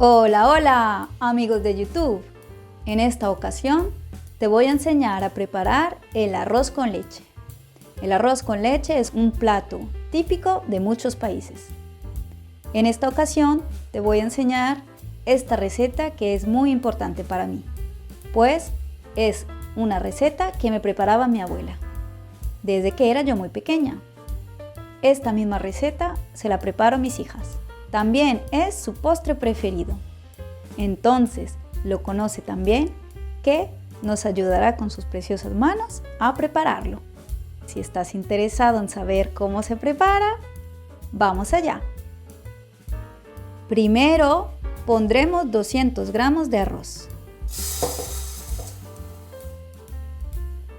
Hola, hola, amigos de YouTube. En esta ocasión te voy a enseñar a preparar el arroz con leche. El arroz con leche es un plato típico de muchos países. En esta ocasión te voy a enseñar esta receta que es muy importante para mí, pues es una receta que me preparaba mi abuela desde que era yo muy pequeña. Esta misma receta se la preparo a mis hijas. También es su postre preferido. Entonces lo conoce tan bien que nos ayudará con sus preciosas manos a prepararlo. Si estás interesado en saber cómo se prepara, vamos allá. Primero pondremos 200 gramos de arroz.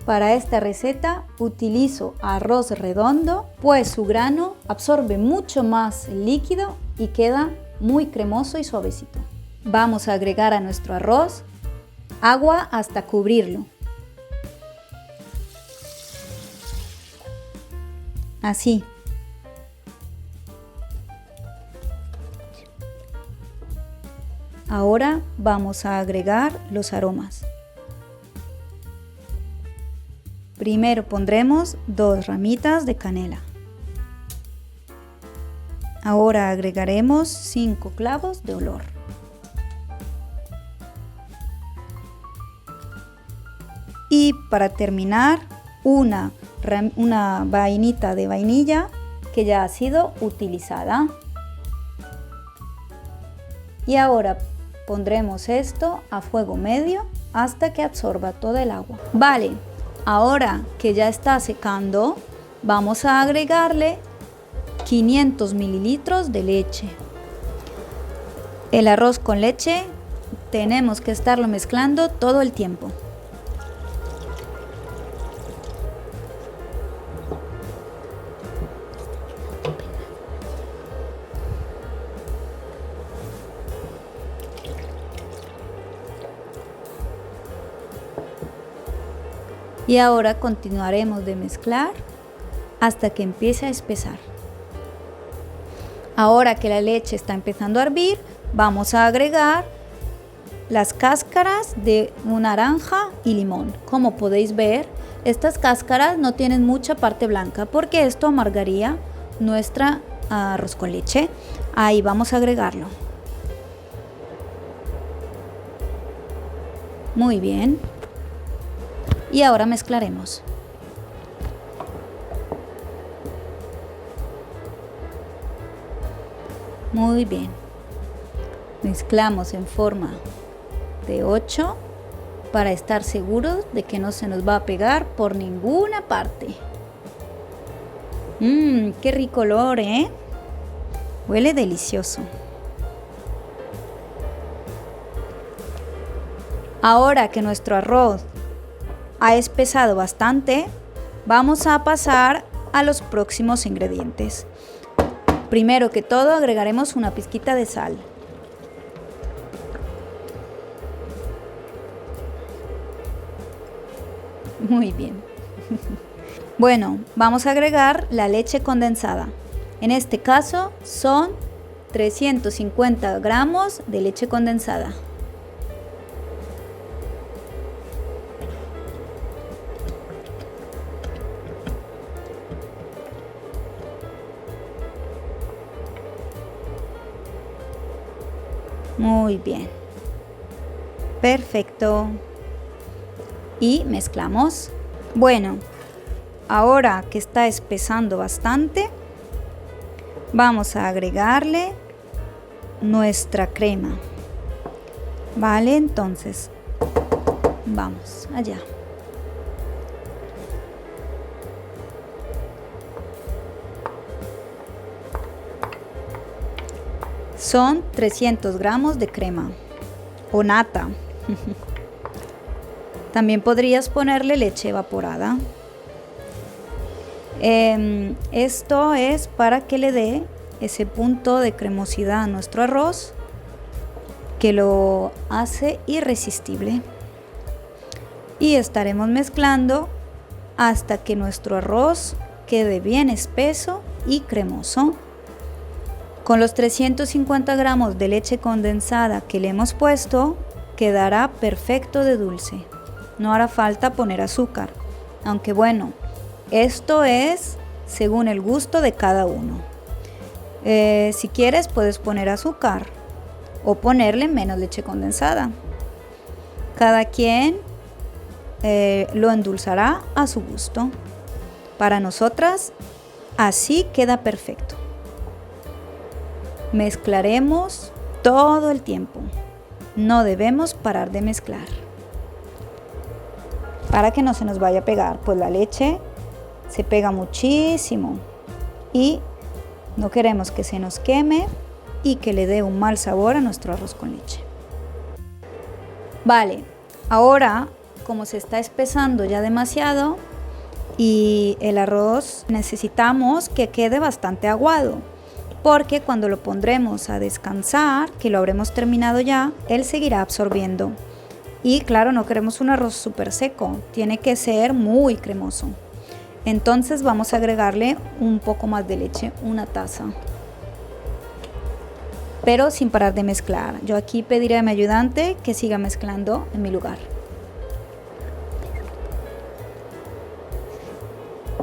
Para esta receta utilizo arroz redondo, pues su grano absorbe mucho más líquido y queda muy cremoso y suavecito. Vamos a agregar a nuestro arroz agua hasta cubrirlo. Así. Ahora vamos a agregar los aromas. Primero pondremos 2 ramitas de canela. Ahora agregaremos 5 clavos de olor. Y para terminar, una vainita de vainilla que ya ha sido utilizada. Y ahora pondremos esto a fuego medio hasta que absorba todo el agua. Vale, ahora que ya está secando, vamos a agregarle 500 mililitros de leche. El arroz con leche tenemos que estarlo mezclando todo el tiempo. Y ahora continuaremos de mezclar hasta que empiece a espesar. Ahora que la leche está empezando a hervir, vamos a agregar las cáscaras de una naranja y limón. Como podéis ver, estas cáscaras no tienen mucha parte blanca porque esto amargaría nuestro arroz con leche. Ahí vamos a agregarlo. Muy bien. Y ahora mezclaremos. Muy bien. Mezclamos en forma de 8 para estar seguros de que no se nos va a pegar por ninguna parte. ¡Qué rico olor, ¿eh? Huele delicioso. Ahora que nuestro arroz ha espesado bastante, vamos a pasar a los próximos ingredientes. Primero que todo agregaremos una pizquita de sal. Muy bien. Bueno, vamos a agregar la leche condensada. En este caso son 350 gramos de leche condensada. Muy bien. Perfecto. Y mezclamos. Bueno, ahora que está espesando bastante, vamos a agregarle nuestra crema. Vale, entonces vamos allá. Son 300 gramos de crema o nata. También podrías ponerle leche evaporada. Esto es para que le dé ese punto de cremosidad a nuestro arroz que lo hace irresistible. Y estaremos mezclando hasta que nuestro arroz quede bien espeso y cremoso. Con los 350 gramos de leche condensada que le hemos puesto, quedará perfecto de dulce. No hará falta poner azúcar, aunque bueno, esto es según el gusto de cada uno. Si quieres puedes poner azúcar o ponerle menos leche condensada. Cada quien lo endulzará a su gusto. Para nosotras, así queda perfecto. Mezclaremos todo el tiempo. No debemos parar de mezclar. Para que no se nos vaya a pegar, pues la leche se pega muchísimo y no queremos que se nos queme y que le dé un mal sabor a nuestro arroz con leche. Vale, ahora como se está espesando ya demasiado y el arroz necesitamos que quede bastante aguado, porque cuando lo pondremos a descansar, que lo habremos terminado ya, él seguirá absorbiendo. Y claro, no queremos un arroz súper seco, tiene que ser muy cremoso. Entonces vamos a agregarle un poco más de leche, una taza. Pero sin parar de mezclar. Yo aquí pediré a mi ayudante que siga mezclando en mi lugar.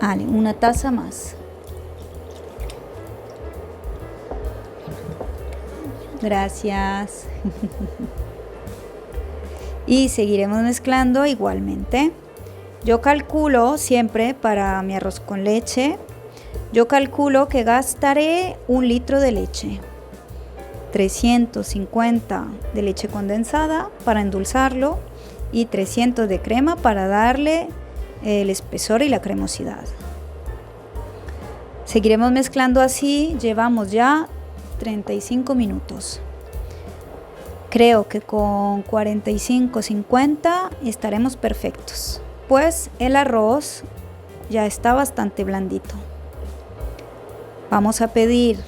Vale, una taza más. Gracias. Y seguiremos mezclando igualmente. Yo calculo siempre para mi arroz con leche, yo calculo que gastaré 1 litro de leche, 350 de leche condensada para endulzarlo y 300 de crema para darle el espesor y la cremosidad. Seguiremos mezclando así, llevamos ya 35 minutos. Creo que con 45-50 estaremos perfectos, pues el arroz ya está bastante blandito. Vamos a pedir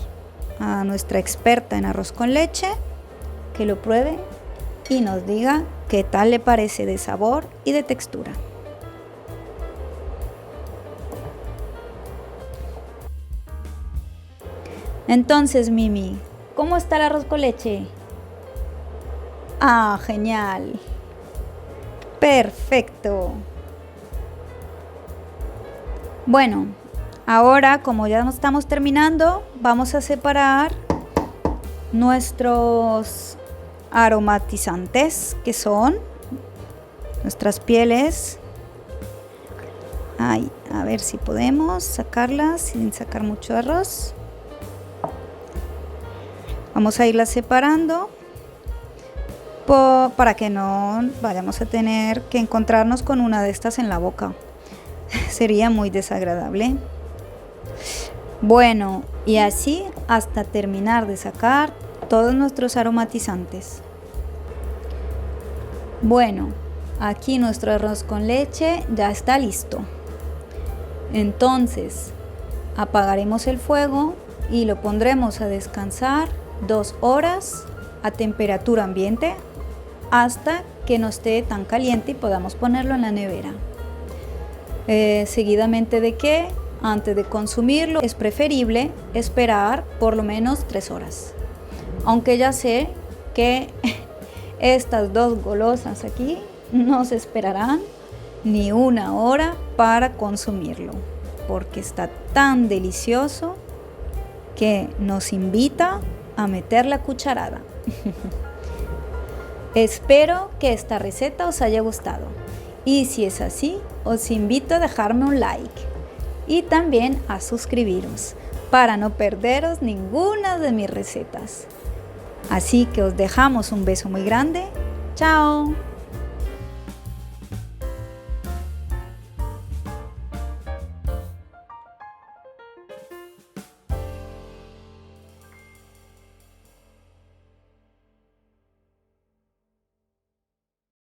a nuestra experta en arroz con leche que lo pruebe y nos diga qué tal le parece de sabor y de textura. Entonces, Mimi, ¿cómo está el arroz con leche? Ah, genial. Perfecto. Bueno, ahora como ya estamos terminando, vamos a separar nuestros aromatizantes, que son nuestras pieles. Ay, a ver si podemos sacarlas sin sacar mucho arroz. Vamos a irlas separando para que no vayamos a tener que encontrarnos con una de estas en la boca. Sería muy desagradable. Bueno, y así hasta terminar de sacar todos nuestros aromatizantes. Bueno, aquí nuestro arroz con leche ya está listo. Entonces, apagaremos el fuego y lo pondremos a descansar 2 horas a temperatura ambiente hasta que no esté tan caliente y podamos ponerlo en la nevera. Seguidamente de que antes de consumirlo es preferible esperar por lo menos 3 horas. Aunque ya sé que estas dos golosas aquí no se esperarán ni 1 hora para consumirlo, porque está tan delicioso que nos invita a meter la cucharada. Espero que esta receta os haya gustado y si es así, os invito a dejarme un like y también a suscribiros para no perderos ninguna de mis recetas. Así que os dejamos un beso muy grande. ¡Chao!